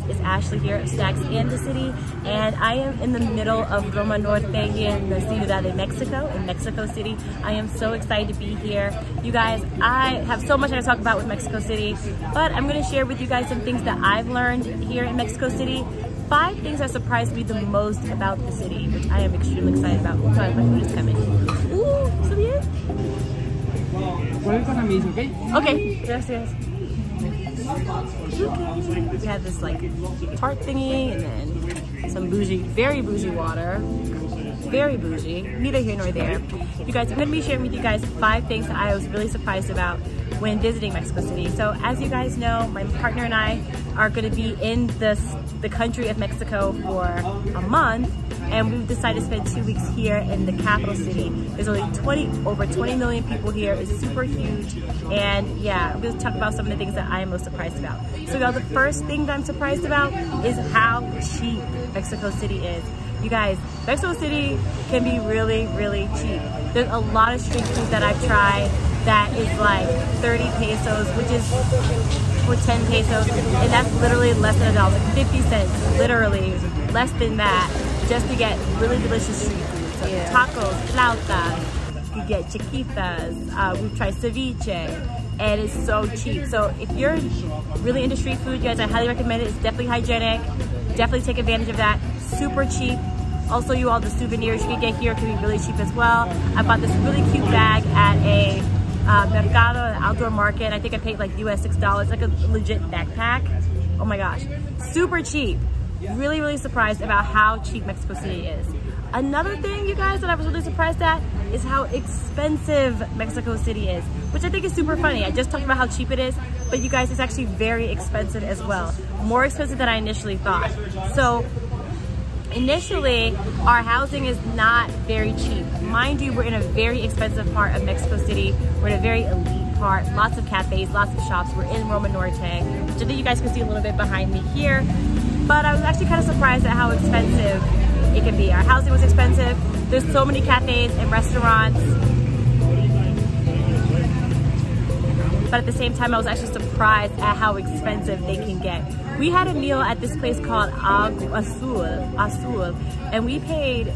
It's Ashley here of Stacks and the City, and I am in the middle of Roma Norte here in the Ciudad de Mexico, in Mexico City. I am so excited to be here. You guys, I have so much to talk about with Mexico City, but I'm going to share with you guys some things that I've learned here in Mexico City. 5 things that surprised me the most about the city, which I am extremely excited about. Sorry, my food is coming. Ooh, so bien. Okay, gracias. We have this like tart thingy and then some bougie, very bougie water. Very bougie, neither here nor there. You guys, I'm going to be sharing with you guys 5 things that I was really surprised about when visiting Mexico City. So as you guys know, my partner and I are going to be in the country of Mexico for a month, and we've decided to spend 2 weeks here in the capital city. There's only over 20 million people here. It's super huge, and yeah, I'm going to talk about some of the things that I am most surprised about. So y'all, the first thing that I'm surprised about is how cheap Mexico City is. You guys, Mexico City can be really, really cheap. There's a lot of street food that I've tried that is like 30 pesos, which is for 10 pesos, and that's literally less than $1, like 50 cents, literally less than that, just to get really delicious street food. So tacos, flautas, you get chiquitas, we've tried ceviche, and it's so cheap. So if you're really into street food, you guys, I highly recommend it. It's definitely hygienic. Definitely take advantage of that. Super cheap. Also, you all, the souvenirs you can get here can be really cheap as well. I bought this really cute bag at a mercado, an outdoor market. I think I paid like US $6, like a legit backpack. Oh my gosh, super cheap. Really, really surprised about how cheap Mexico City is. Another thing, you guys, that I was really surprised at is how expensive Mexico City is, which I think is super funny. I just talked about how cheap it is, but you guys, it's actually very expensive as well. More expensive than I initially thought. So initially, our housing is not very cheap. Mind you, we're in a very expensive part of Mexico City. We're in a very elite part, lots of cafes, lots of shops. We're in Roma Norte, which I think you guys can see a little bit behind me here. But I was actually kind of surprised at how expensive it can be. Our housing was expensive. There's so many cafes and restaurants. But at the same time, I was actually surprised at how expensive they can get. We had a meal at this place called Azul, and we paid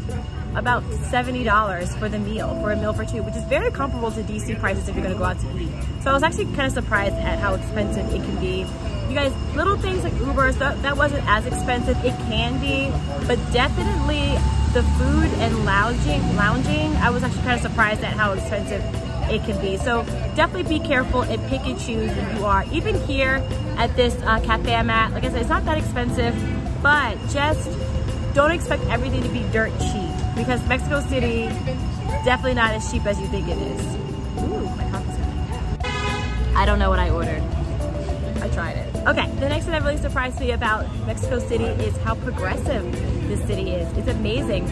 about $70 for the meal, for a meal for 2, which is very comparable to DC prices if you're gonna go out to eat. So I was actually kind of surprised at how expensive it can be. You guys, little things like Ubers, that wasn't as expensive. It can be, but definitely the food and lounging, I was actually kind of surprised at how expensive it can be. So definitely be careful and pick and choose if you are. Even here at this cafe I'm at, like I said, it's not that expensive, but just don't expect everything to be dirt cheap, because Mexico City definitely not as cheap as you think it is. Ooh, my coffee's coming. I don't know what I ordered. I tried it. Okay, the next thing that really surprised me about Mexico City is how progressive this city is. It's amazing.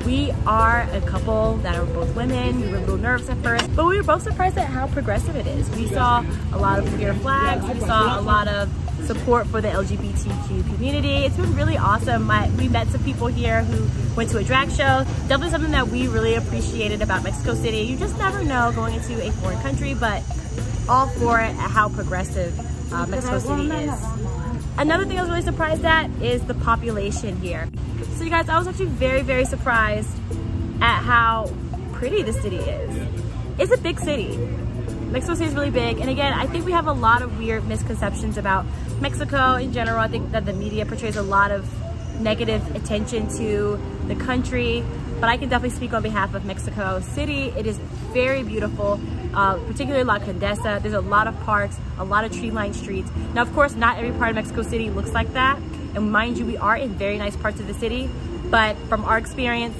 We are a couple that are both women. We were a little nervous at first, but we were both surprised at how progressive it is. We saw a lot of queer flags. We saw a lot of support for the LGBTQ community. It's been really awesome. We met some people here who went to a drag show. Definitely something that we really appreciated about Mexico City. You just never know going into a foreign country, but all for it at how progressive Mexico City is. Another thing I was really surprised at is the population here. So you guys, I was actually very, very surprised at how pretty the city is. It's a big city. Mexico City is really big, and again, I think we have a lot of weird misconceptions about Mexico in general. I think that the media portrays a lot of negative attention to the country, but I can definitely speak on behalf of Mexico City. It is very beautiful, particularly La Condesa. There's a lot of parks, a lot of tree-lined streets. Now, of course, not every part of Mexico City looks like that, and mind you, we are in very nice parts of the city, but from our experience,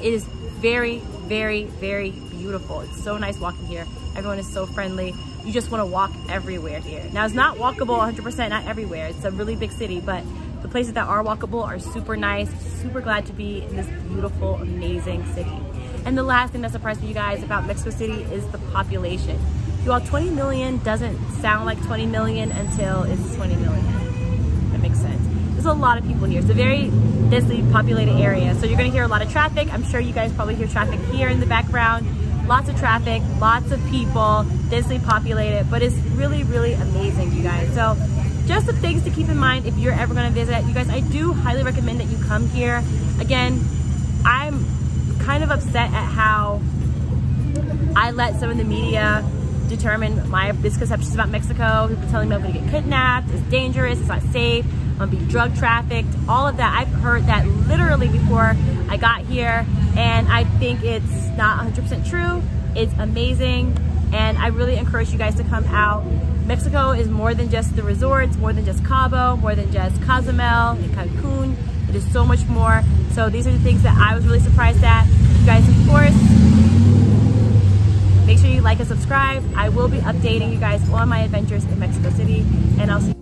it is very, very, very beautiful. It's so nice walking here. Everyone is so friendly. You just want to walk everywhere here. Now, it's not walkable 100%, not everywhere. It's a really big city, but the places that are walkable are super nice. Super glad to be in this beautiful, amazing city. And the last thing that surprised me, you guys, about Mexico City is the population. You all, 20 million doesn't sound like 20 million until it's 20 million. That makes sense. There's a lot of people here. It's a very densely populated area. So you're gonna hear a lot of traffic. I'm sure you guys probably hear traffic here in the background. Lots of traffic, lots of people, densely populated, but it's really, really amazing, you guys. So just the things to keep in mind if you're ever going to visit. You guys, I do highly recommend that you come here. Again, I'm kind of upset at how I let some of the media determine my misconceptions about Mexico. People telling me I'm gonna get kidnapped, it's dangerous, it's not safe, I'm gonna be drug trafficked, all of that. I've heard that literally before I got here, and I think it's not 100% true. It's amazing, and I really encourage you guys to come out. Mexico is more than just the resorts, more than just Cabo, more than just Cozumel and Cancun. It is so much more. So these are the things that I was really surprised at. You guys, of course, make sure you like and subscribe. I will be updating you guys on my adventures in Mexico City, and I'll see you.